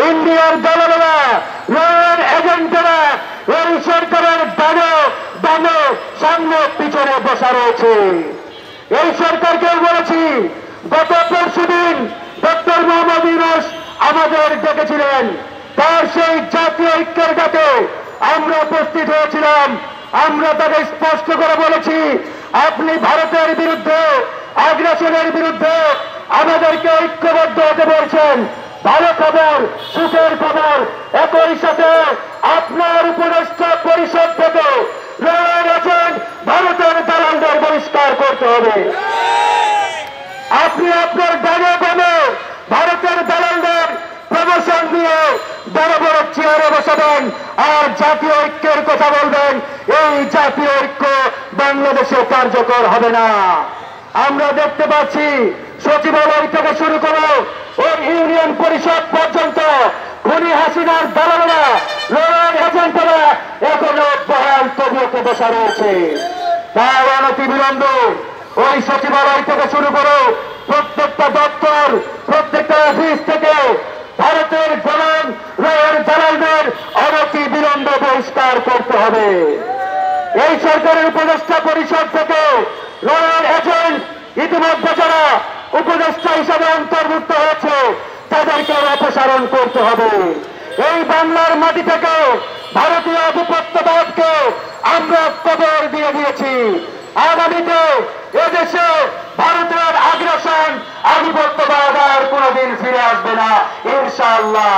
ইন্ডিয়ার দলেরা, রয়ের এজেন্টরা এই সরকারের ডানে বামে সামনে পিছনে বসা রয়েছে। এই সরকারকে বলেছি, গত পরশুদিন ডক্টর মোহাম্মদ ইউনূস আমাদের ডেকেছিলেন, তার সেই জাতীয় ঐক্যের ডাকে আমরা উপস্থিত হয়েছিলাম। আমরা তাকে স্পষ্ট করে বলেছি, আপনি ভারতের বিরুদ্ধে, আগ্রাসনের বিরুদ্ধে আমাদেরকে ঐক্যবদ্ধ হতে বলছেন, ভালো খবর, সুখের খবর, একই সাথে আপনার উপদেষ্টা পরিষদ থেকে ভারতের দালালদের বহিষ্কার করতে হবে। আপনি আপনার ডানে বামে ভারতের দালালদের প্রমোশন দিয়ে বড় বড় চেয়ারে বসাবেন আর জাতীয় ঐক্যের কথা বলবেন। এই জাতীয় ঐক্য বাংলাদেশে কার্যকর হবে না। আমরা দেখতে পাচ্ছি সচিবালয় থেকে শুরু করে ওই ইউনিয়ন পরিষদ পর্যন্ত খুনি হাসিনার দালালরা, রয়ের এজেন্টরা এখনো বহাল তবিয়তে বসা রয়েছে। তাই অনতিবিলম্বে ওই সচিবালয় থেকে শুরু করে প্রত্যেকটা দপ্তর, প্রত্যেকটা অফিস থেকে ভারতের গোলাম রয়ের দালালদের অনতিবিলম্বে বহিষ্কার করতে হবে। এই সরকারের উপদেষ্টা পরিষদ থেকে রয়ের এজেন্ট ইতিমধ্যে যারা উপদেষ্টা হিসাবে অন্তর্ভুক্ত হয়েছে তাদেরকে অপসারণ করতে হবে। এই বাংলার মাটি থেকে ভারতীয় আধিপত্যবাদকে আমরা কবর দিয়ে দিয়েছি। আগামীতে এদেশে ভারতের আগ্রাসন, আধিপত্যবাদ আর কোনদিন ফিরে আসবে না, ইনশাআল্লাহ।